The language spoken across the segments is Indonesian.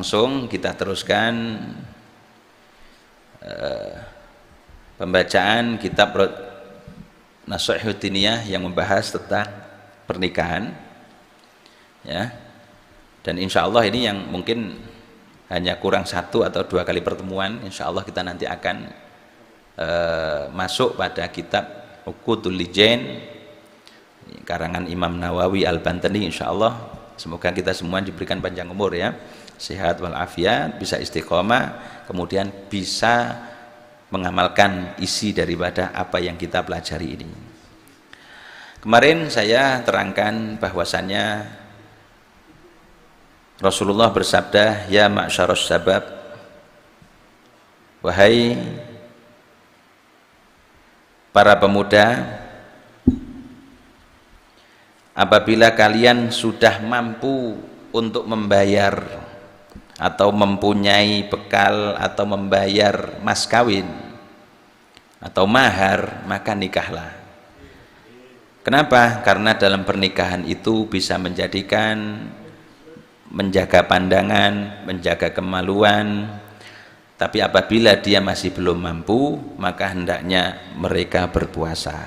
langsung kita teruskan pembacaan kitab Nashihut Diniyah yang membahas tentang pernikahan, ya. Dan insya Allah ini yang mungkin hanya kurang 1 atau 2 kali pertemuan, insya Allah kita nanti akan masuk pada kitab Uqudul Lijain karangan Imam Nawawi Al-Bantani. Insya Allah semoga kita semua diberikan panjang umur, ya, sehat walafiat, bisa istiqomah, kemudian bisa mengamalkan isi daripada apa yang kita pelajari ini. Kemarin saya terangkan bahwasannya Rasulullah bersabda, ya ma'syarus sabab, wahai para pemuda, apabila kalian sudah mampu untuk membayar atau mempunyai bekal atau membayar mas kawin atau mahar, maka nikahlah. Kenapa? Karena dalam pernikahan itu bisa menjaga pandangan, menjaga kemaluan. Tapi apabila dia masih belum mampu, maka hendaknya mereka berpuasa.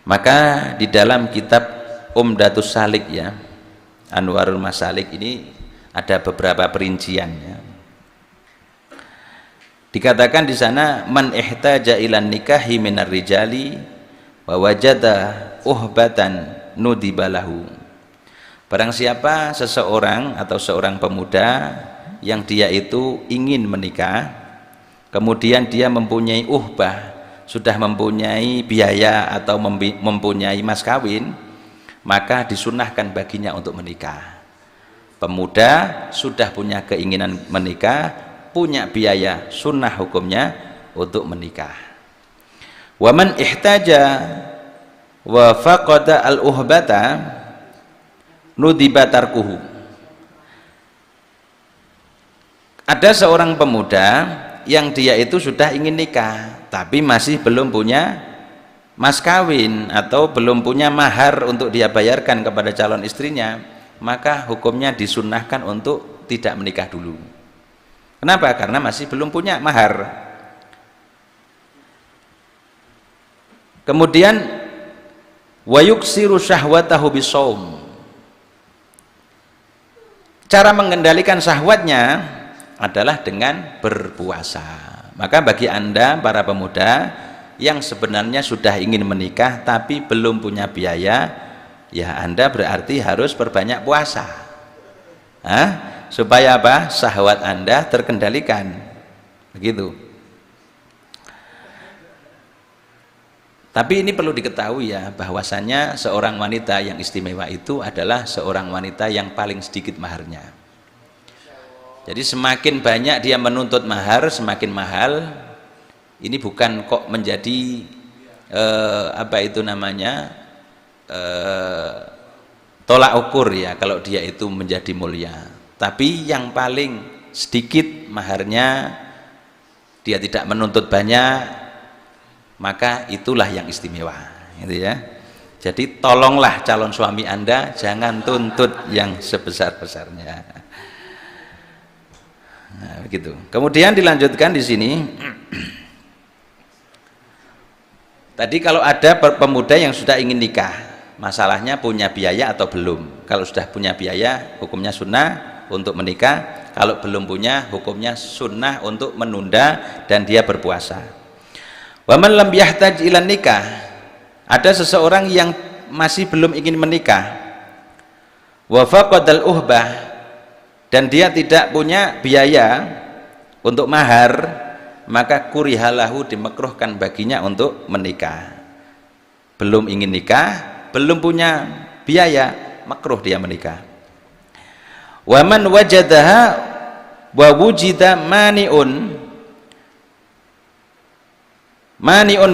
Maka di dalam kitab Umdatus Salik, ya, Anwarul Masalik ini ada beberapa perinciannya. Dikatakan di sana, man ihtaja ilan nikahi minar rijali wa wajada uhbatan nudibalahu. Barang siapa seseorang atau seorang pemuda yang dia itu ingin menikah, kemudian dia mempunyai uhbah, sudah mempunyai biaya atau mempunyai mas kawin, maka disunahkan baginya untuk menikah. Pemuda sudah punya keinginan menikah, punya biaya, sunnah hukumnya untuk menikah. Wa man ihtaja wa faqada al-uhbata nudiba tarkuhu. Ada seorang pemuda yang dia itu sudah ingin nikah, tapi masih belum punya mas kawin atau belum punya mahar untuk dia bayarkan kepada calon istrinya, maka hukumnya disunnahkan untuk tidak menikah dulu. Kenapa? Karena masih belum punya mahar. Kemudian wa yuksiru syahwatahu bisawm. Cara mengendalikan syahwatnya adalah dengan berpuasa. Maka bagi Anda para pemuda yang sebenarnya sudah ingin menikah tapi belum punya biaya, ya Anda berarti harus perbanyak puasa. Supaya apa? Syahwat Anda terkendalikan. Begitu. Tapi ini perlu diketahui, ya, bahwasannya seorang wanita yang istimewa itu adalah seorang wanita yang paling sedikit maharnya. Jadi semakin banyak dia menuntut mahar, semakin mahal. Ini bukan kok menjadi tolak ukur, ya, kalau dia itu menjadi mulia. Tapi yang paling sedikit maharnya, dia tidak menuntut banyak, maka itulah yang istimewa, gitu ya. Jadi tolonglah calon suami Anda jangan tuntut yang sebesar-besarnya. Nah, begitu. Kemudian dilanjutkan di sini. Tadi kalau ada pemuda yang sudah ingin nikah, masalahnya punya biaya atau belum. Kalau sudah punya biaya, hukumnya sunnah untuk menikah. Kalau belum punya, hukumnya sunnah untuk menunda dan dia berpuasa. Wa man lam yahtaj ilan nikah. Ada seseorang yang masih belum ingin menikah. Wa faqadal uhbah, dan dia tidak punya biaya untuk mahar, maka kurihalahu, dimakruhkan baginya untuk menikah. Belum ingin nikah, belum punya biaya, makruh dia menikah. Wa man wajadaha wa wujida mani'un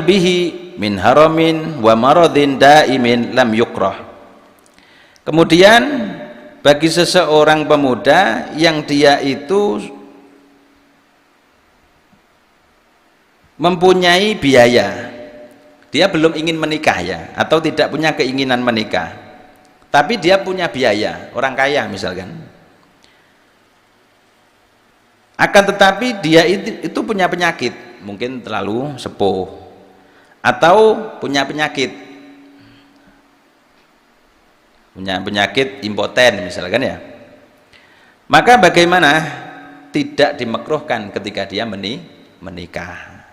bihi min haramin wa maradin daimin lam yukrah. Kemudian bagi seseorang pemuda yang dia itu mempunyai biaya, dia belum ingin menikah, ya, atau tidak punya keinginan menikah, tapi dia punya biaya, orang kaya misalkan, Akan tetapi dia itu punya penyakit, mungkin terlalu sepuh atau punya penyakit impoten misalkan ya, maka bagaimana? Tidak dimakruhkan ketika dia menikah.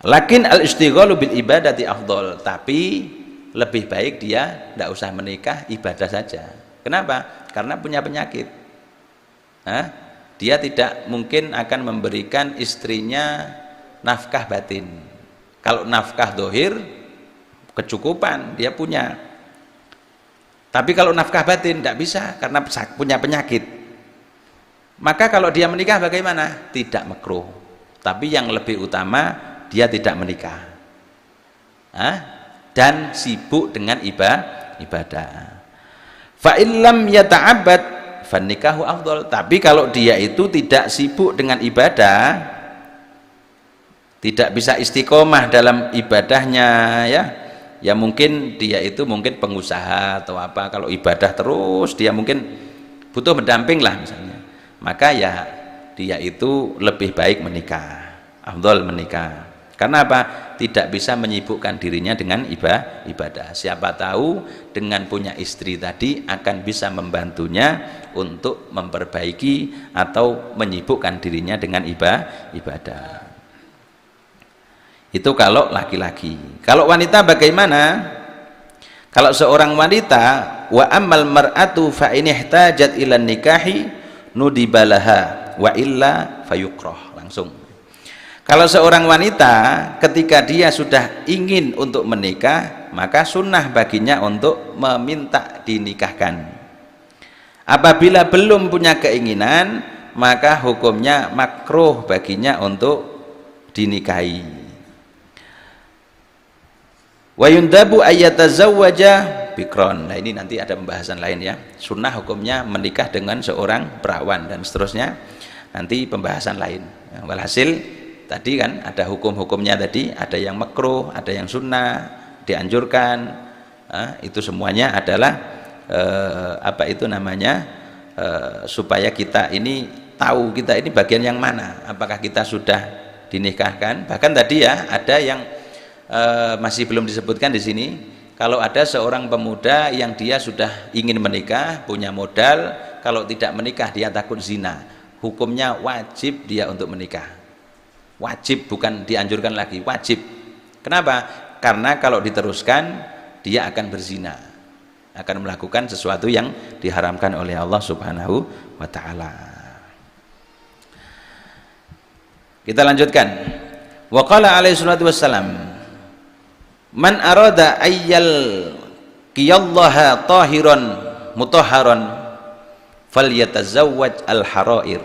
Lakin al-istighalu bil ibadati afdol, tapi lebih baik dia tidak usah menikah, ibadah saja. Kenapa? Karena punya penyakit. Dia tidak mungkin akan memberikan istrinya nafkah batin. Kalau nafkah dohir kecukupan dia punya, tapi kalau nafkah batin tidak bisa karena punya penyakit. Maka kalau dia menikah bagaimana? Tidak makruh, tapi yang lebih utama dia tidak menikah dan sibuk dengan ibadah. Fa illam yata'abbad fannikahu afdol. Tapi kalau dia itu tidak sibuk dengan ibadah, tidak bisa istiqomah dalam ibadahnya, ya mungkin dia itu mungkin pengusaha atau apa, kalau ibadah terus dia mungkin butuh mendamping lah misalnya, maka ya dia itu lebih baik menikah, afdol menikah. Karena apa? Tidak bisa menyibukkan dirinya dengan ibadah. Siapa tahu dengan punya istri tadi akan bisa membantunya untuk memperbaiki atau menyibukkan dirinya dengan ibadah. Itu kalau laki-laki. Kalau wanita bagaimana? Kalau seorang wanita, wa ammal mar'atu fa in ihtajat ila nikahi nudibalaha wa illa fayukrah. Langsung. Kalau seorang wanita ketika dia sudah ingin untuk menikah, maka sunnah baginya untuk meminta dinikahkan. Apabila belum punya keinginan, maka hukumnya makruh baginya untuk dinikahi. Wa yundabu ayyatazawwaja bikron. Nah ini nanti ada pembahasan lain ya. Sunnah hukumnya menikah dengan seorang perawan dan seterusnya. Nanti pembahasan lain. Walhasil tadi kan ada hukum-hukumnya tadi, ada yang makruh, ada yang sunnah, dianjurkan. Itu semuanya adalah supaya kita ini tahu kita ini bagian yang mana, apakah kita sudah dinikahkan. Bahkan tadi ya ada yang masih belum disebutkan di sini, kalau ada seorang pemuda yang dia sudah ingin menikah, punya modal, kalau tidak menikah dia takut zina, hukumnya wajib dia untuk menikah. Wajib, bukan dianjurkan lagi, wajib. Kenapa? Karena kalau diteruskan dia akan berzina, akan melakukan sesuatu yang diharamkan oleh Allah Subhanahu wa ta'ala. Kita lanjutkan. Wa qala alaihi salatu wassalam, man arada ayyal qiyallaha tahiran mutahharan falyatazawwaj al-harair.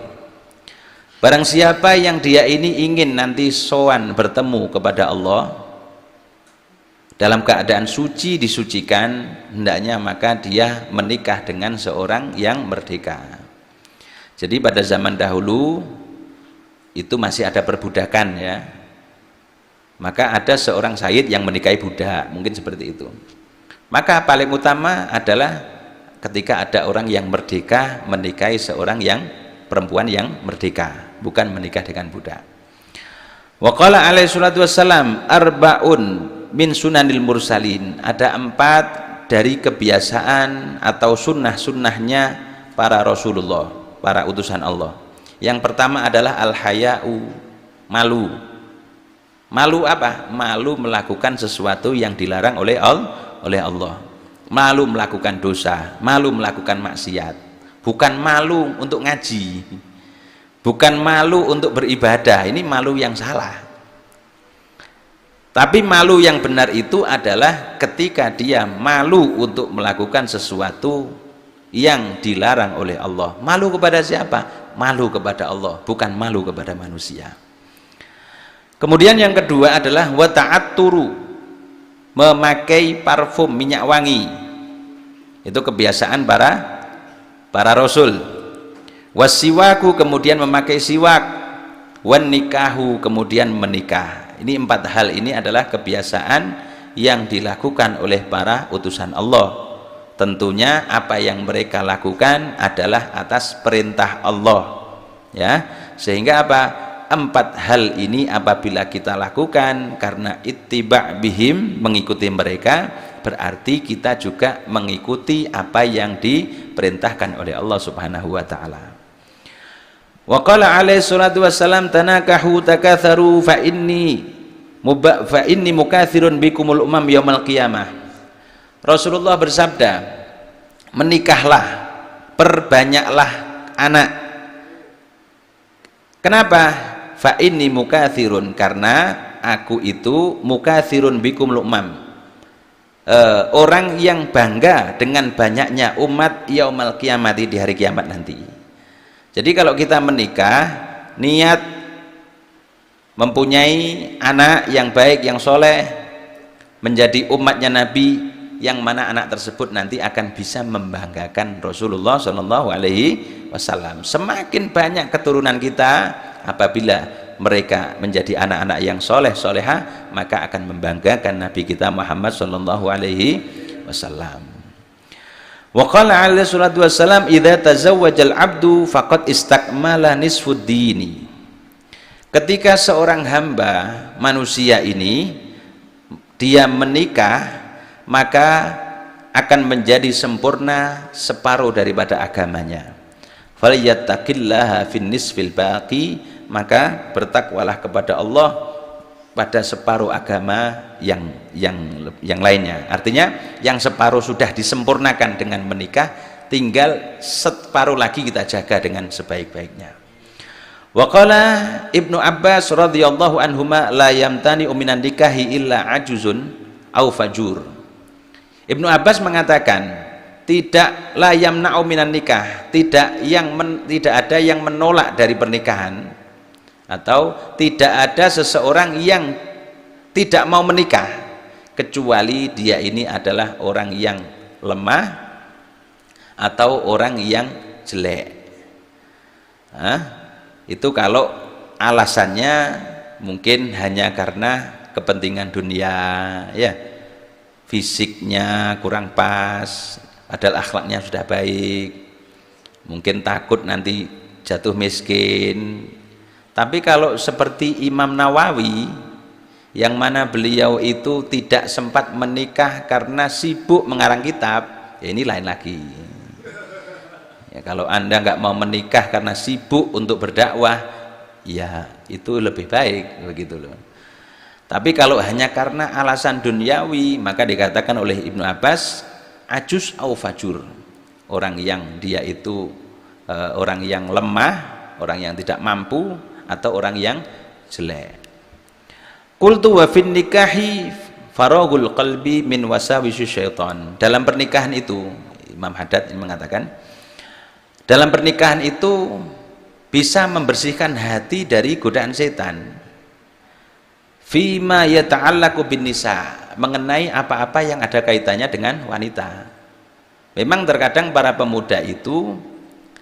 Barang siapa yang dia ini ingin nanti sowan bertemu kepada Allah dalam keadaan suci, disucikan, hendaknya maka dia menikah dengan seorang yang merdeka. Jadi pada zaman dahulu itu masih ada perbudakan ya, maka ada seorang sayyid yang menikahi budak, mungkin seperti itu. Maka paling utama adalah ketika ada orang yang merdeka menikahi seorang yang perempuan yang merdeka, bukan menikah dengan budak. Wa qala alaihi salatu wassalam arba'un min sunanil mursalin, ada 4 dari kebiasaan atau sunnah-sunnahnya para Rasulullah, para utusan Allah. Yang pertama adalah al-haya'u, malu. Malu apa? Malu melakukan sesuatu yang dilarang oleh Allah. Malu melakukan dosa, malu melakukan maksiat. Bukan malu untuk ngaji, bukan malu untuk beribadah, ini malu yang salah. Tapi malu yang benar itu adalah ketika dia malu untuk melakukan sesuatu yang dilarang oleh Allah. Malu kepada siapa? Malu kepada Allah, bukan malu kepada manusia. Kemudian yang kedua adalah wa ta'atturu, memakai parfum, minyak wangi. Itu kebiasaan para rasul. Wasiwaku, kemudian memakai siwak. Wan nikahu, kemudian menikah. Ini 4 hal ini adalah kebiasaan yang dilakukan oleh para utusan Allah. Tentunya apa yang mereka lakukan adalah atas perintah Allah. Ya, sehingga apa? 4 hal ini apabila kita lakukan karena ittiba' bihim, mengikuti mereka, berarti kita juga mengikuti apa yang diperintahkan oleh Allah Subhanahu wa taala. Wa qala alaihi salatu wassalam tanakahu takatharu fa inni mukatsirun bikumul umam yaumil qiyamah. Rasulullah bersabda, menikahlah, perbanyaklah anak. Kenapa? Fa inni mukatsirun, karena aku itu mukatsirun bikumul umam, orang yang bangga dengan banyaknya umat yaumil qiyamati, di hari kiamat nanti. Jadi kalau kita menikah, niat mempunyai anak yang baik, yang soleh, menjadi umatnya Nabi, yang mana anak tersebut nanti akan bisa membanggakan Rasulullah Shallallahu Alaihi Wasallam. Semakin banyak keturunan kita, apabila mereka menjadi anak-anak yang soleh soleha, maka akan membanggakan Nabi kita Muhammad Shallallahu Alaihi Wasallam. Wa qala alaihi salatu wassalam, idza tazawwajal abdu faqad istakmala nisfud dini. Ketika seorang hamba manusia ini dia menikah, maka akan menjadi sempurna separuh daripada agamanya. Falyattaqillaha fin nisfil baqi, maka bertakwalah kepada Allah pada separuh agama yang lainnya. Artinya yang separuh sudah disempurnakan dengan menikah, tinggal separuh lagi kita jaga dengan sebaik-baiknya. Wa qala Ibnu Abbas radhiyallahu anhuma, la yamtani minan nikahi illa ajuzun au fajur. Ibnu Abbas mengatakan, tidak la yamna'u minan nikah, tidak ada yang menolak dari pernikahan, atau tidak ada seseorang yang tidak mau menikah kecuali dia ini adalah orang yang lemah atau orang yang jelek. Itu kalau alasannya mungkin hanya karena kepentingan dunia, ya, fisiknya kurang pas, padahal akhlaknya sudah baik, mungkin takut nanti jatuh miskin. Tapi kalau seperti Imam Nawawi, yang mana beliau itu tidak sempat menikah karena sibuk mengarang kitab, ya ini lain lagi. Ya, kalau Anda nggak mau menikah karena sibuk untuk berdakwah, ya itu lebih baik, begitu loh. Tapi kalau hanya karena alasan duniawi, maka dikatakan oleh Ibnu Abbas, ajuz au fajur, orang yang dia itu orang yang lemah, orang yang tidak mampu, atau orang yang jelek. Qultu wa fin nikahi faragul qalbi min wasawisi syaitan. Dalam pernikahan itu, Imam Haddad ini mengatakan, dalam pernikahan itu bisa membersihkan hati dari godaan setan. Fima yata'allaqu bin nisa, mengenai apa-apa yang ada kaitannya dengan wanita. Memang terkadang para pemuda itu,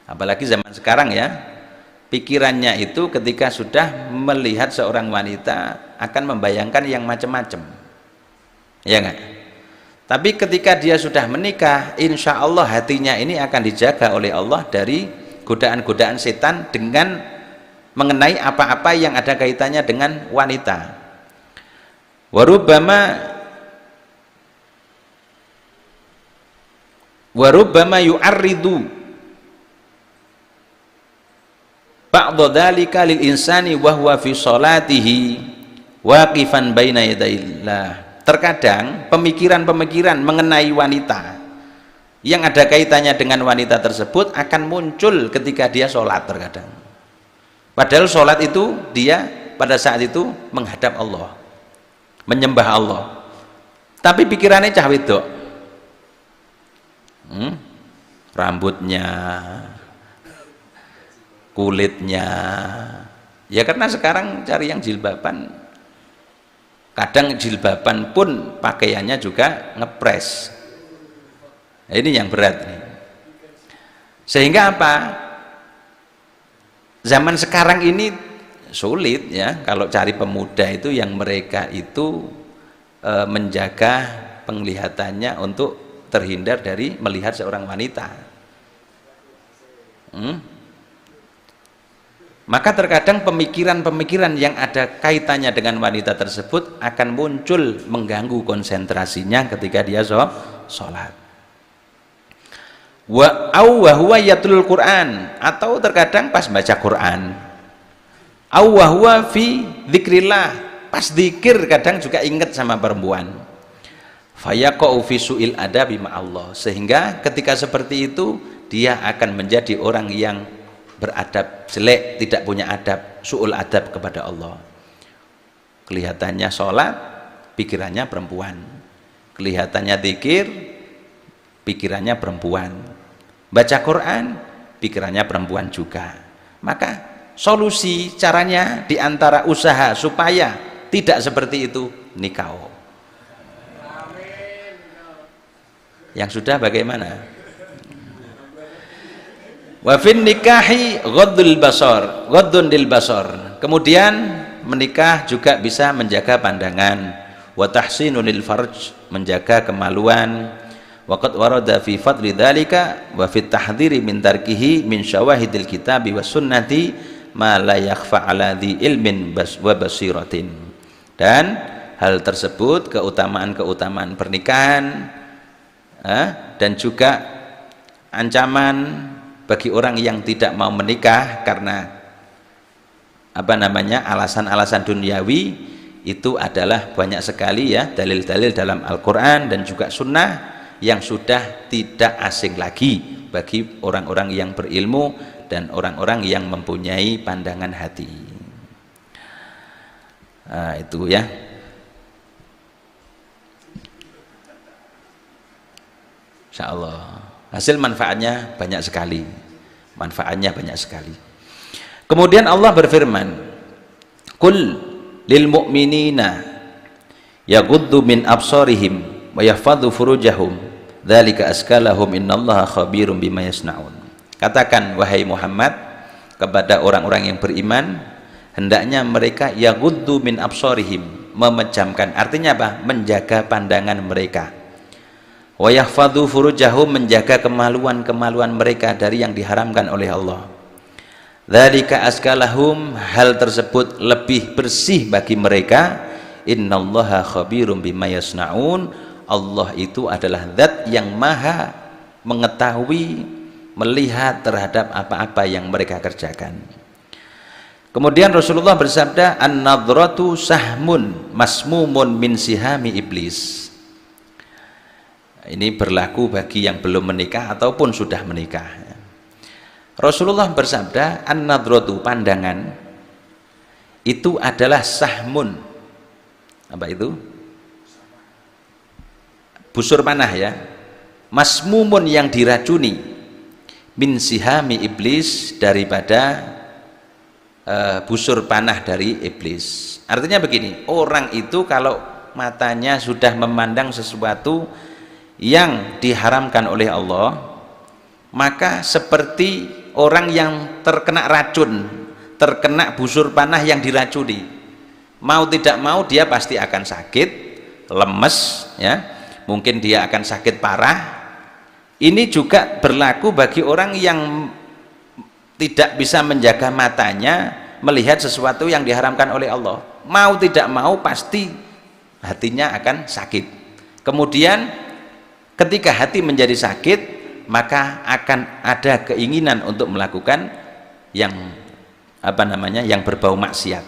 apalagi zaman sekarang ya, pikirannya itu ketika sudah melihat seorang wanita akan membayangkan yang macam-macam, ya enggak? Tapi ketika dia sudah menikah, insya Allah hatinya ini akan dijaga oleh Allah dari godaan-godaan setan dengan mengenai apa-apa yang ada kaitannya dengan wanita. Warubbama yu'arridu ba'dha dzalika lil insani wa huwa fi sholatihi waqifan baina yadayillah. Terkadang pemikiran-pemikiran mengenai wanita yang ada kaitannya dengan wanita tersebut akan muncul ketika dia sholat terkadang. Padahal sholat itu dia pada saat itu menghadap Allah, menyembah Allah, tapi pikirannya cah wedok, rambutnya, kulitnya, ya karena sekarang cari yang jilbaban, kadang jilbaban pun pakaiannya juga ngepres. Nah, ini yang berat nih. Sehingga apa? Zaman sekarang ini sulit ya kalau cari pemuda itu yang mereka itu menjaga penglihatannya untuk terhindar dari melihat seorang wanita. Maka terkadang pemikiran-pemikiran yang ada kaitannya dengan wanita tersebut akan muncul mengganggu konsentrasinya ketika dia sholat. Wa huwa yatlul Quran, atau terkadang pas baca Quran. Huwa fi dzikrillah, pas zikir kadang juga ingat sama perempuan. Fayaqau fi su'il adabi ma'allah, sehingga ketika seperti itu dia akan menjadi orang yang beradab jelek, tidak punya adab, su'ul adab kepada Allah. Kelihatannya sholat, pikirannya perempuan. Kelihatannya zikir, pikirannya perempuan. Baca Quran, pikirannya perempuan juga. Maka solusi caranya diantara usaha supaya tidak seperti itu, nikah. Yang sudah bagaimana? Wa fin nikahi ghaddul basar, ghaddun lil basar. Kemudian menikah juga bisa menjaga pandangan, wa tahsinun lil farj, menjaga kemaluan. Wa qad warada fi fadli dzalika wa fi tahdhiri min tarkihi min syawahidil kitabi was sunnati ma la yakhfa ala dhi ilmin wa basiratin. Dan hal tersebut, keutamaan-keutamaan pernikahan dan juga ancaman bagi orang yang tidak mau menikah karena alasan-alasan duniawi, itu adalah banyak sekali ya dalil-dalil dalam Al-Quran dan juga sunnah yang sudah tidak asing lagi bagi orang-orang yang berilmu dan orang-orang yang mempunyai pandangan hati. Itu ya. Insya Allah hasil manfaatnya banyak sekali. Kemudian Allah berfirman, Qul lil mu'minina yaghuddu min absarihim wa yahfadhu furujahum dzalika askalahum innallaha khabirum bima yasnaun. Katakan wahai Muhammad kepada orang-orang yang beriman, hendaknya mereka yaghuddu min absarihim, memejamkan, artinya apa? Menjaga pandangan mereka. Wa yahfadhu furujahum, menjaga kemaluan-kemaluan mereka dari yang diharamkan oleh Allah. Dzalika askalahum, hal tersebut lebih bersih bagi mereka. Innallaha khabirum bima yasnaun, Allah itu adalah zat yang maha mengetahui, melihat terhadap apa-apa yang mereka kerjakan. Kemudian Rasulullah bersabda, an-nadratu sahmun masmumun min sihami iblis. Ini berlaku bagi yang belum menikah ataupun sudah menikah. Rasulullah bersabda, an-nadratu, pandangan itu adalah sahmun. Apa itu? Busur panah ya. Masmumun, yang diracuni, min sihami iblis, daripada busur panah dari iblis. Artinya begini, orang itu kalau matanya sudah memandang sesuatu yang diharamkan oleh Allah, maka seperti orang yang terkena racun, terkena busur panah yang diracuni. Mau tidak mau dia pasti akan sakit, lemes ya, mungkin dia akan sakit parah. Ini juga berlaku bagi orang yang tidak bisa menjaga matanya melihat sesuatu yang diharamkan oleh Allah. Mau tidak mau pasti hatinya akan sakit. Kemudian ketika hati menjadi sakit, maka akan ada keinginan untuk melakukan yang yang berbau maksiat.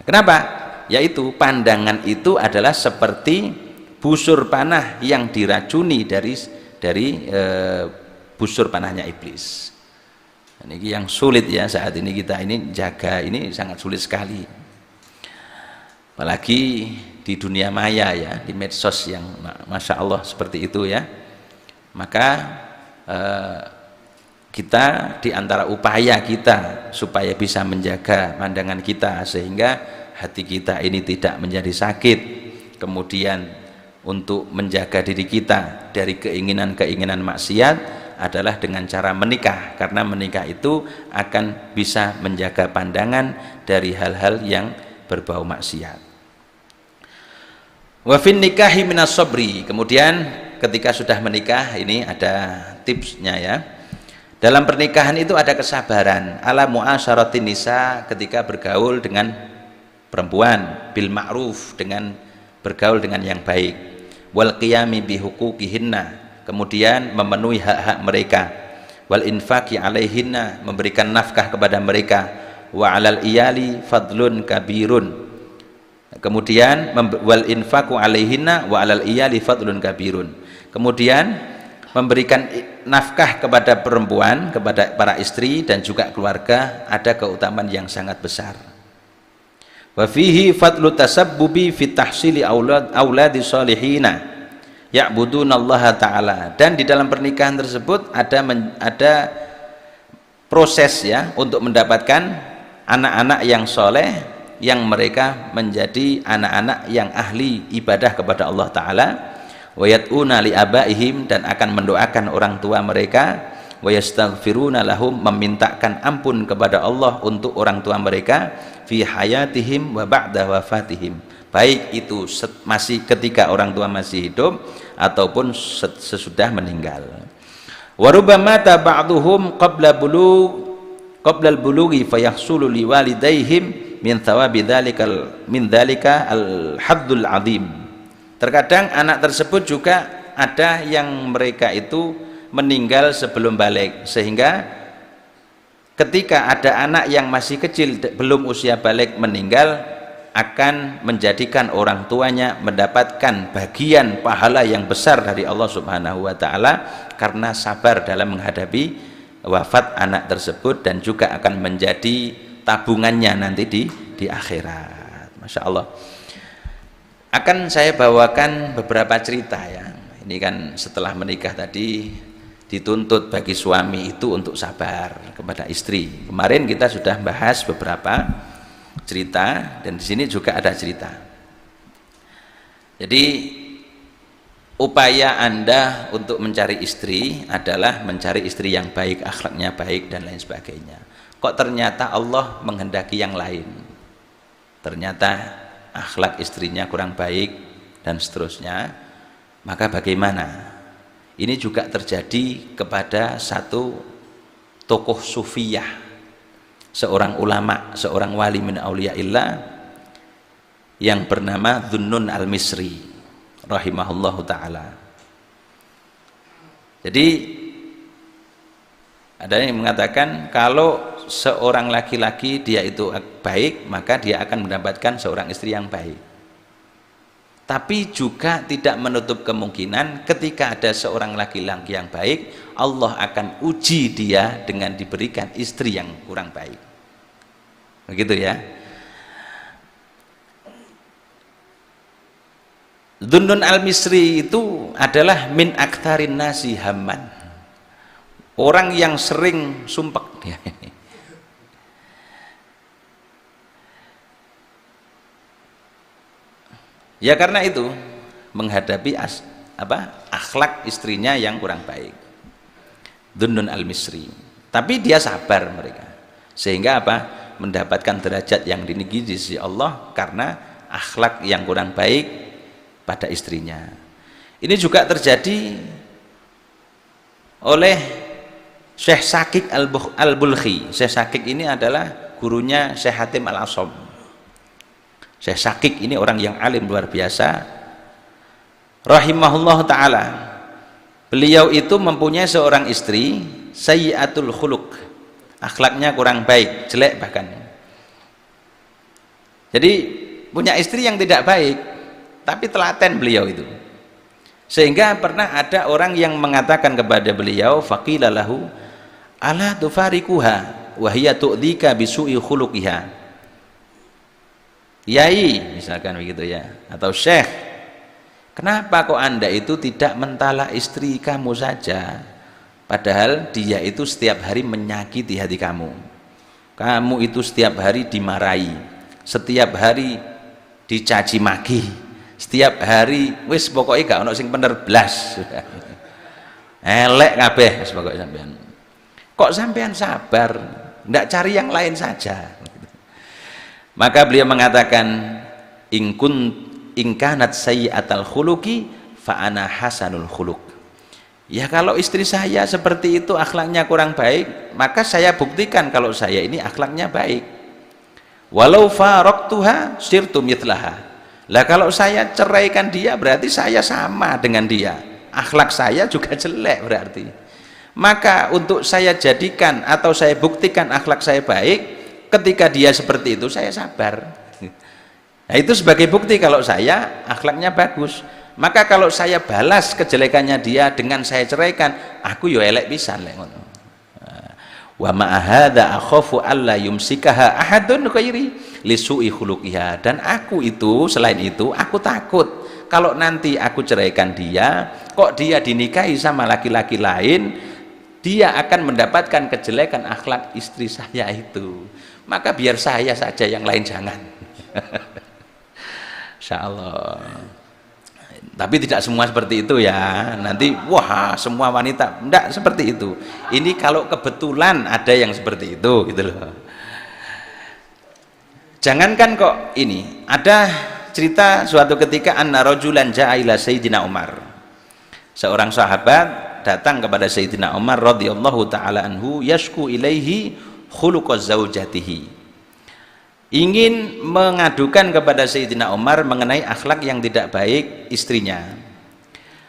Kenapa? Yaitu pandangan itu adalah seperti busur panah yang diracuni dari busur panahnya iblis. Ini yang sulit ya saat ini, kita ini jaga ini sangat sulit sekali. Apalagi di dunia maya ya, di medsos yang Masya Allah seperti itu ya. Maka kita diantara upaya kita supaya bisa menjaga pandangan kita sehingga hati kita ini tidak menjadi sakit, kemudian untuk menjaga diri kita dari keinginan-keinginan maksiat adalah dengan cara menikah, karena menikah itu akan bisa menjaga pandangan dari hal-hal yang berbau maksiat. Wa fin nikahi minas sabri, kemudian ketika sudah menikah ini ada tipsnya ya. Dalam pernikahan itu ada kesabaran, ala muasyaratin nisa, ketika bergaul dengan perempuan, bil ma'ruf, dengan bergaul dengan yang baik, wal qiyami bi huquqihinna, kemudian memenuhi hak-hak mereka, wal infaqi alaihinna, memberikan nafkah kepada mereka, wa alal iyali fadlun kabirun, kemudian wal infaqu alaihinna wa alal iyali fadlun kabirun, kemudian memberikan nafkah kepada perempuan, kepada para istri dan juga keluarga, ada keutamaan yang sangat besar. Wa fihi fadlu tasabbubi fi tahsili auladi salihina ya'budunallaha ta'ala, dan di dalam pernikahan tersebut ada proses ya untuk mendapatkan anak-anak yang soleh, yang mereka menjadi anak-anak yang ahli ibadah kepada Allah Ta'ala, wa yad'una li abaihim, dan akan mendoakan orang tua mereka, wa yastaghfiruna lahum, memintakan ampun kepada Allah untuk orang tua mereka, fi hayatihim wa ba'da wafatihim, baik itu masih ketika orang tua masih hidup ataupun sesudah meninggal. Wa rubbama ba'duhum qabla al-bulughi fayahsulu liwalidaihim min thawabi dzalika al-haddul azim. Terkadang anak tersebut juga ada yang mereka itu meninggal sebelum balik, sehingga ketika ada anak yang masih kecil belum usia balik meninggal, akan menjadikan orang tuanya mendapatkan bagian pahala yang besar dari Allah Subhanahu wa Ta'ala karena sabar dalam menghadapi wafat anak tersebut, dan juga akan menjadi tabungannya nanti di akhirat. Masya Allah. Akan saya bawakan beberapa cerita ya. Ini kan setelah menikah tadi dituntut bagi suami itu untuk sabar kepada istri. Kemarin kita sudah bahas beberapa cerita, dan di sini juga ada cerita. Jadi upaya Anda untuk mencari istri adalah mencari istri yang baik, akhlaknya baik dan lain sebagainya. Kok ternyata Allah menghendaki yang lain? Ternyata akhlak istrinya kurang baik dan seterusnya, maka bagaimana? Ini juga terjadi kepada satu tokoh sufiyah, seorang ulama, seorang wali min auliyaillah yang bernama Dhunnun al-Misri rahimahullahu ta'ala. Jadi ada yang mengatakan kalau seorang laki-laki dia itu baik, maka dia akan mendapatkan seorang istri yang baik. Tapi juga tidak menutup kemungkinan ketika ada seorang laki-laki yang baik, Allah akan uji dia dengan diberikan istri yang kurang baik. Begitu ya. Dhunnun al-Misri itu adalah min aktsarin nasi hamman, orang yang sering sumpek. Ya karena itu menghadapi akhlak istrinya yang kurang baik. Dhunnun al-Misri. Tapi dia sabar mereka. Sehingga mendapatkan derajat yang tinggi di sisi Allah karena akhlak yang kurang baik pada istrinya. Ini juga terjadi oleh Syekh Shakik al-Bulkhi. Syekh Shakik ini adalah gurunya Syekh Hatim al-Asham. Syekh Shakik ini orang yang alim luar biasa rahimahullah ta'ala. Beliau itu mempunyai seorang istri sayyiatul khuluq, akhlaknya kurang baik, jelek bahkan. Jadi punya istri yang tidak baik, tapi telaten beliau itu, sehingga pernah ada orang yang mengatakan kepada beliau, faqila lahu ala tufarikuha wa hiya tu'dhika bisu'i khuluqiha. Yai misalkan begitu ya, atau Syekh, kenapa kok Anda itu tidak mentala istri kamu saja, padahal dia itu setiap hari menyakiti hati kamu, kamu itu setiap hari dimarahi, setiap hari dicaci maki, setiap hari wis pokoknya gak ono sing bener blas, elek kabeh wis pokoke sampean. Kok sampean sabar, ndak cari yang lain saja? Maka beliau mengatakan, in kanat sayyi'atal khuluqi fa ana hasanul khuluq. Ya kalau istri saya seperti itu akhlaknya kurang baik, maka saya buktikan kalau saya ini akhlaknya baik. Walau faraqtuha sirtu mithlaha. Lah kalau saya ceraikan dia berarti saya sama dengan dia. Akhlak saya juga jelek berarti. Maka untuk saya jadikan atau saya buktikan akhlak saya baik, ketika dia seperti itu saya sabar. Nah, itu sebagai bukti kalau saya akhlaknya bagus. Maka kalau saya balas kejelekannya dia dengan saya ceraikan, aku yo elek pisan lek ngono. Wa ma hadza akhafu alla yumsikaha ahadun ghairi lisu'i khuluqiha. Dan aku itu selain itu aku takut kalau nanti aku ceraikan dia, kok dia dinikahi sama laki-laki lain, dia akan mendapatkan kejelekan akhlak istri saya itu. Maka biar saya saja, yang lain jangan. Insyaallah. Tapi tidak semua seperti itu ya. Nanti wah semua wanita enggak seperti itu. Ini kalau kebetulan ada yang seperti itu gitu loh. Jangankan kok ini, ada cerita suatu ketika anna rajulan ja'a ila Sayyidina Umar. Seorang sahabat datang kepada Sayyidina Umar radhiyallahu taala anhu yashku ilaihi khuluqaz zaujatihi. Ingin mengadukan kepada Sayyidina Umar mengenai akhlak yang tidak baik istrinya.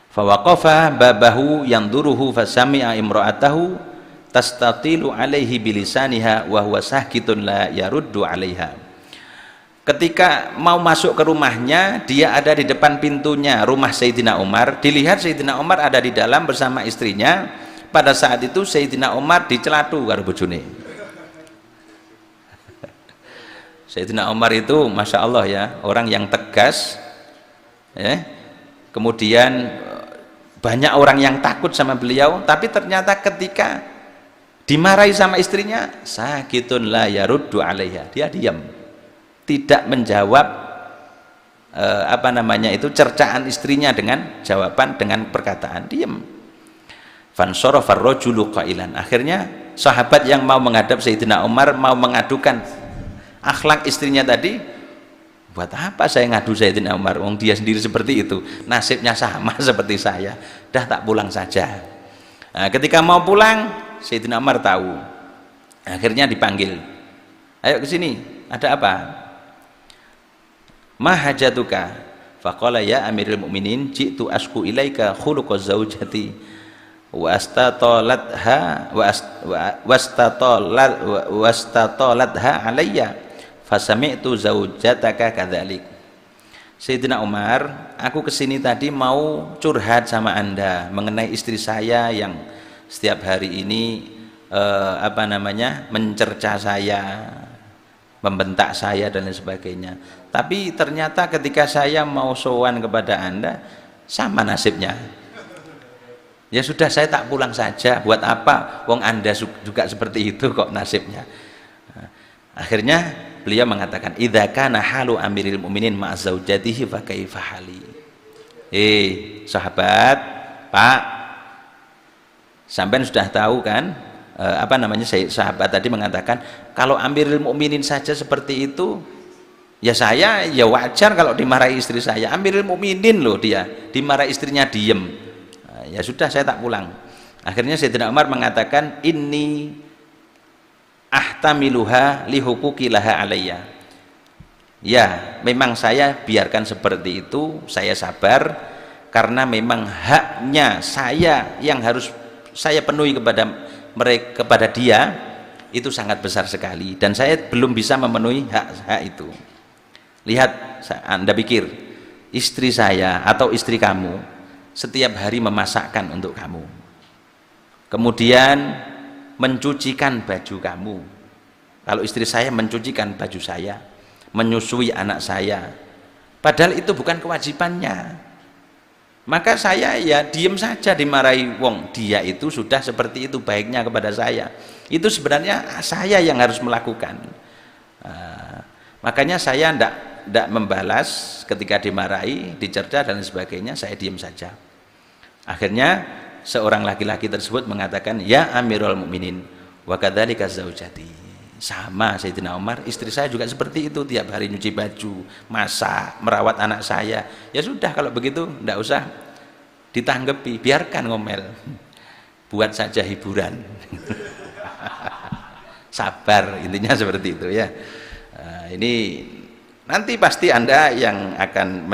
Fawaqafa babahu yanduruhu fasami'a imra'atahu tastatilu alaihi bilisaniha wa huwa sakitun la yaruddu alaiha. Ketika mau masuk ke rumahnya, dia ada di depan pintunya rumah Sayyidina Umar, dilihat Sayyidina Umar ada di dalam bersama istrinya. Pada saat itu Sayyidina Umar dicelatu karo bojone. Sayyidina Umar itu Masya Allah ya, orang yang tegas ya. Kemudian banyak orang yang takut sama beliau, tapi ternyata ketika dimarahi sama istrinya, sakitun la yaruddu alaiha, dia diam, tidak menjawab cercaan istrinya dengan jawaban, dengan perkataan, diam. Fansarafa ar-rajulu qailan. Akhirnya sahabat yang mau menghadap Sayyidina Umar mau mengadukan akhlak istrinya tadi, buat apa saya ngadu Sayyidina Umar, wong dia sendiri seperti itu, nasibnya sama seperti saya, dah tak pulang saja. Nah, ketika mau pulang Sayyidina Umar tahu, akhirnya dipanggil, ayo ke sini, ada apa? Ma hajatuka? Faqala ya Amirul Mukminin ji'tu asku ilaika khuluqaz zaujati wastatalatha alayya fasami'tu zaujataka kadzalik. Sayyidina Umar, aku kesini tadi mau curhat sama Anda mengenai istri saya yang setiap hari ini mencerca saya, membentak saya dan lain sebagainya. Tapi ternyata ketika saya mau sowan kepada Anda, sama nasibnya. Ya sudah, saya tak pulang saja, buat apa, wong Anda juga seperti itu kok nasibnya. Nah, akhirnya beliau mengatakan, idza kana halu amiril mukminin ma'a zaujatihi fa kaifa hali. Sahabat, Pak, sampean sudah tahu kan sahabat tadi mengatakan kalau amiril mukminin saja seperti itu, ya saya ya wajar kalau dimarahi istri saya. Amiril mukminin loh, dia dimarahi istrinya diem. Ya sudah, saya tak pulang. Akhirnya Sayyidina Umar mengatakan, inni ahtamiluha lihuquqi laha alayya. Ya, memang saya biarkan seperti itu, saya sabar karena memang haknya saya yang harus saya penuhi kepada dia itu sangat besar sekali, dan saya belum bisa memenuhi hak itu. Lihat, Anda pikir istri saya atau istri kamu setiap hari memasakkan untuk kamu, kemudian mencucikan baju kamu. Kalau istri saya mencucikan baju saya, menyusui anak saya, padahal itu bukan kewajibannya, maka saya ya diem saja dimarahi. Wong dia itu sudah seperti itu baiknya kepada saya, itu sebenarnya saya yang harus melakukan. Makanya saya tidak membalas ketika dimarahi, dicerca dan sebagainya, saya diem saja. Akhirnya seorang laki-laki tersebut mengatakan, ya Amirul Mukminin wa kadzalika zaujati. Sama Sayyidina Umar, istri saya juga seperti itu, tiap hari nyuci baju, masak, merawat anak saya. Ya sudah, kalau begitu tidak usah ditanggepi, biarkan ngomel, buat saja hiburan. Sabar, intinya seperti itu ya. Ini nanti pasti Anda yang akan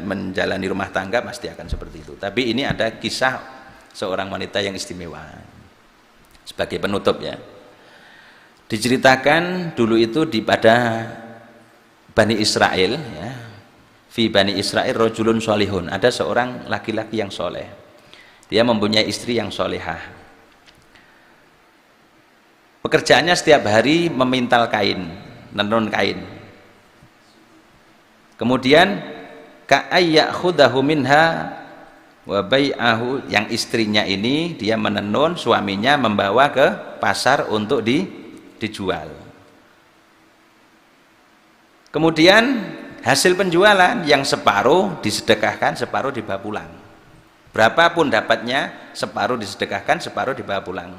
menjalani rumah tangga pasti akan seperti itu. Tapi ini ada kisah seorang wanita yang istimewa sebagai penutup ya. Diceritakan dulu itu pada Bani Israel ya. Fi Bani Israel rajulun sholihun, ada seorang laki-laki yang soleh, dia mempunyai istri yang solehah. Pekerjaannya setiap hari memintal kain, menenun kain. Kemudian ka'ayyakhudahu minha wa bai'ahu, yang istrinya ini dia menenun, suaminya membawa ke pasar untuk dijual. Kemudian hasil penjualan yang separuh disedekahkan, separuh dibawa pulang. Berapapun dapatnya, separuh disedekahkan, separuh dibawa pulang.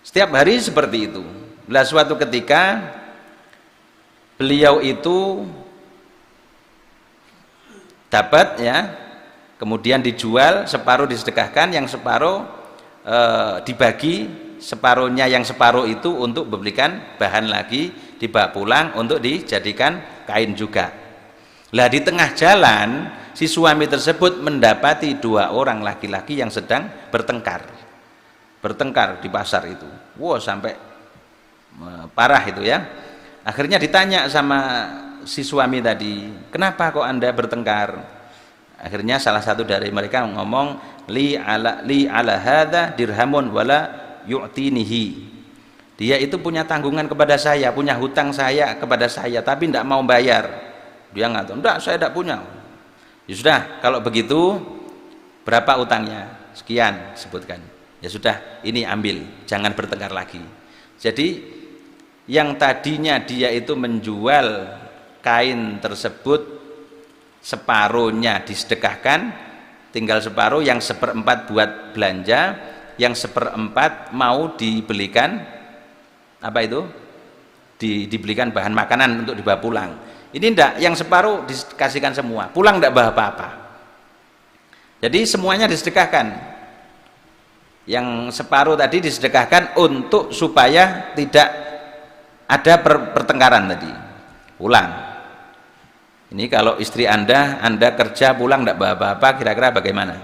Setiap hari seperti itu. Lah suatu ketika beliau itu dapat ya, kemudian dijual, separuh disedekahkan, yang separuh dibagi, separuhnya yang separuh itu untuk membelikan bahan lagi, dibawa pulang untuk dijadikan kain juga. Lah di tengah jalan si suami tersebut mendapati dua orang laki-laki yang sedang bertengkar di pasar itu. Wow, sampai parah itu ya. Akhirnya ditanya sama si suami tadi, kenapa kok Anda bertengkar? Akhirnya salah satu dari mereka ngomong, li ala hadza dirhamun wala yu'tinihi. Dia itu punya tanggungan kepada saya, punya hutang saya kepada saya, tapi tidak mau bayar. Dia ngatain, enggak, saya tidak punya. Ya sudah, kalau begitu berapa utangnya? Sekian, sebutkan. Ya sudah, ini ambil, jangan bertengkar lagi. Jadi yang tadinya dia itu menjual kain tersebut, separuhnya disedekahkan, tinggal separuh, yang seperempat buat belanja, yang seperempat mau dibelikan apa itu? Dibelikan bahan makanan untuk dibawa pulang. Ini enggak, yang separuh dikasihkan semua, pulang enggak bawa apa-apa. Jadi semuanya disedekahkan. Yang separuh tadi disedekahkan untuk supaya tidak ada pertengkaran tadi. Pulang. Ini kalau istri Anda kerja pulang tidak bawa apa-apa, kira-kira bagaimana?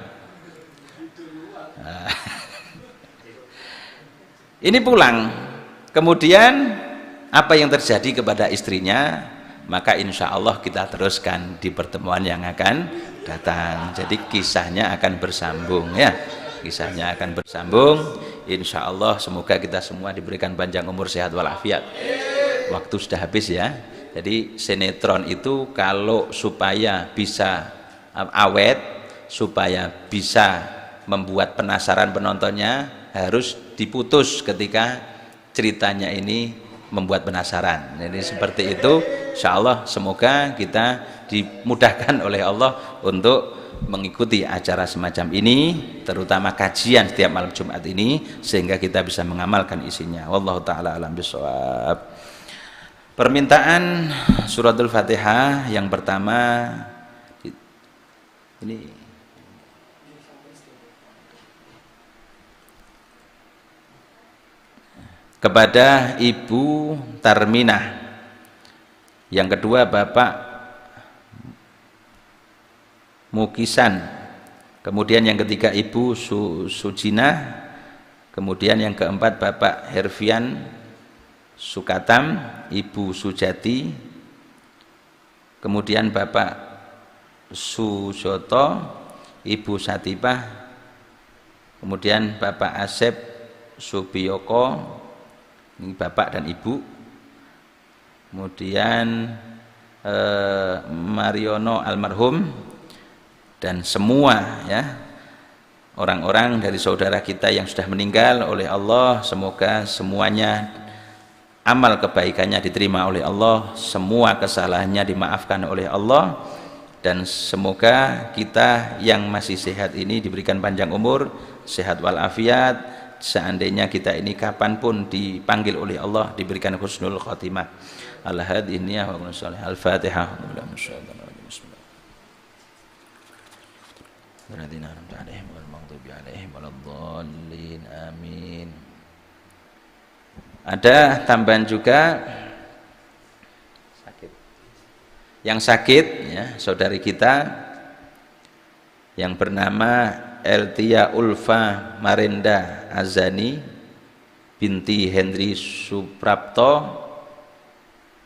Nah. Ini pulang. Kemudian apa yang terjadi kepada istrinya? Maka insya Allah kita teruskan di pertemuan yang akan datang. Jadi kisahnya akan bersambung ya. Kisahnya akan bersambung, insya Allah. Semoga kita semua diberikan panjang umur, sehat walafiat. Waktu sudah habis ya. Jadi sinetron itu kalau supaya bisa awet, supaya bisa membuat penasaran penontonnya, harus diputus ketika ceritanya ini membuat penasaran. Jadi seperti itu, insya Allah. Semoga kita dimudahkan oleh Allah untuk mengikuti acara semacam ini, terutama kajian setiap malam Jumat ini, sehingga kita bisa mengamalkan isinya. Wallahu ta'ala alam bisawab. Permintaan suratul Fatihah yang pertama ini kepada Ibu Tarminah, yang kedua Bapak Mukisan, kemudian yang ketiga Ibu Sujina, kemudian yang keempat Bapak Herfian Sukatam, Ibu Sujati, kemudian Bapak Sujoto, Ibu Satipah, kemudian Bapak Asep Subiyoko, ini Bapak dan Ibu, kemudian Mariono almarhum, dan semua ya orang-orang dari saudara kita yang sudah meninggal oleh Allah, semoga semuanya amal kebaikannya diterima oleh Allah, semua kesalahannya dimaafkan oleh Allah, dan semoga kita yang masih sehat ini diberikan panjang umur, sehat walafiat, seandainya kita ini kapanpun dipanggil oleh Allah diberikan husnul khotimah. Al-hadiniyah wa al-fatihah. Alladzina an'amta 'alaihim ghairil maghdubi 'alaihim waladdallin. Amin. Ada tambahan juga sakit. Yang sakit ya, saudari kita yang bernama Eltia Ulfa Marenda Azani binti Henry Suprapto,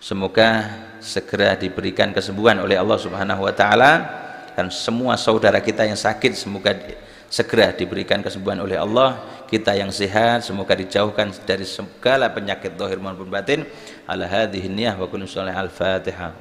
semoga segera diberikan kesembuhan oleh Allah Subhanahu wa taala, dan semua saudara kita yang sakit semoga segera diberikan kesembuhan oleh Allah. Kita yang sehat semoga dijauhkan dari segala penyakit zahir maupun batin. Ala hadhihi niyah wa kullu sholih al-Fatihah.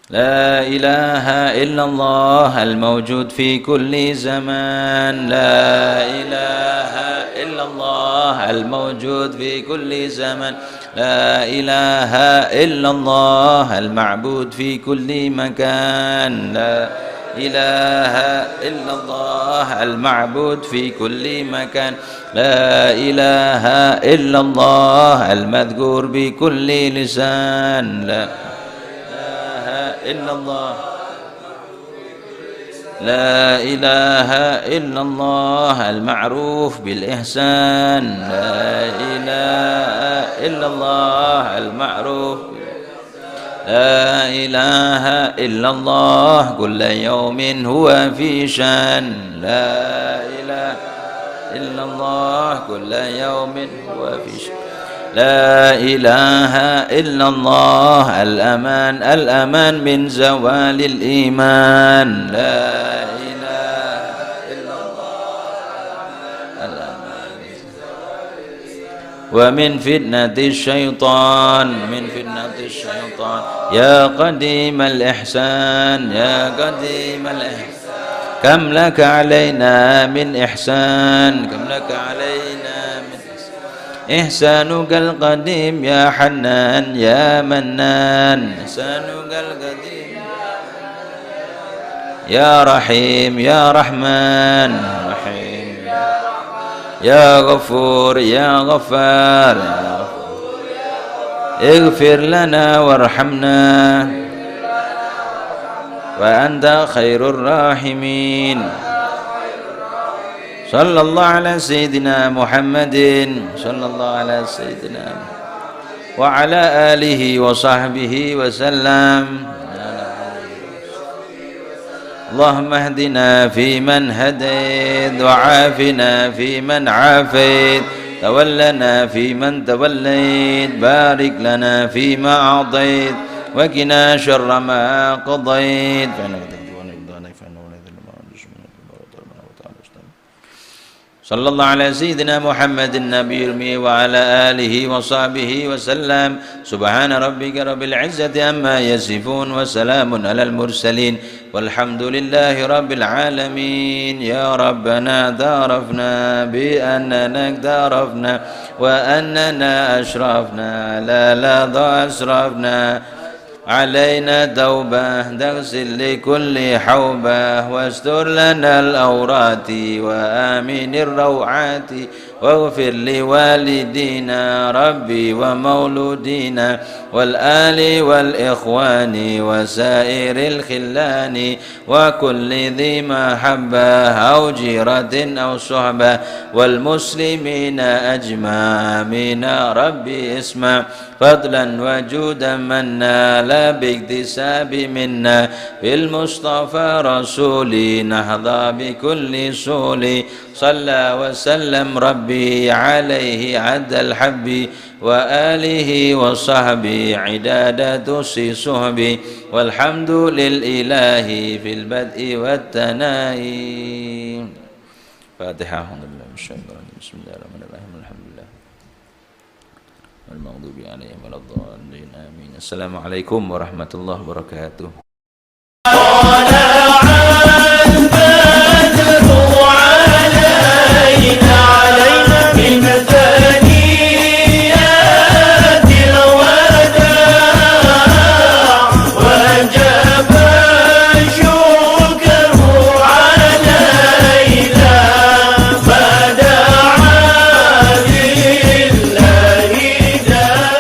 لا إله إلا الله الموجود في كل زمان. لا إله إلا الله الموجود في كل زمان. لا إله إلا الله المعبود في كل مكان. لا إله إلا الله المعبود في كل مكان. لا إله إلا الله المذكور بكل لسان. لا إلا الله. لا إله إلا الله المعروف بالإحسان. لا إله إلا الله المعروف. لا إله إلا الله كل يوم هو في شان. لا إله إلا الله كل يوم هو في شان. لا إله إلا الله الأمان. الأمان من زوال الإيمان. لا إله إلا الله الأمان من زوال الإيمان. ومن فتنة الشيطان. من فتنة الشيطان. يا قديم الإحسان. يا قديم الإحسان. كم لك علينا من إحسان. كم لك علينا إحسانك القديم يا حنان يا منان. إحسانك القديم يا رحيم يا رحمن. رحيم يا غفور يا غفار. اغفر لنا وارحمنا وأنت خير الراحمين. صلى الله على سيدنا محمد. صلى الله على سيدنا وعلى آله وصحبه وسلم. اللهم اهدنا فيمن هديت وعافنا فيمن عافيت تولنا فيمن توليت بارك لنا فيما أعطيت وقنا شر ما قضيت. صلى الله على سيدنا محمد النبي الأمي وعلى آله وصحبه وسلم. سبحان ربك رب العزة عما يصفون وسلام على المرسلين والحمد لله رب العالمين. يا ربنا اعترفنا بأننا اقترفنا وأننا أشرفنا لا لظى أسرفنا. علينا توبة تغسل لكل حوبة واستر لنا الأورات وآمن الروعات واغفر لوالدينا ربي ومولودينا والآل والإخوان وسائر الخلان وكل ذي محبة أو جيرة أو صحبة والمسلمين أجمعين. ربي اسمع فضلا وجودا منا لا باكتساب منا بالمصطفى رسولي نحظى بكل سولي. صلى وسلم ربي عليه عد الحب وآله وصحبه عداد تسي صحبي والحمد للإله في البدء والتناهي. فاتحة. بسم الله الرحمن الرحيم. الحمد لله والمغضوب عليهم ولا الضالين. آمين. السلام عليكم ورحمة الله وبركاته.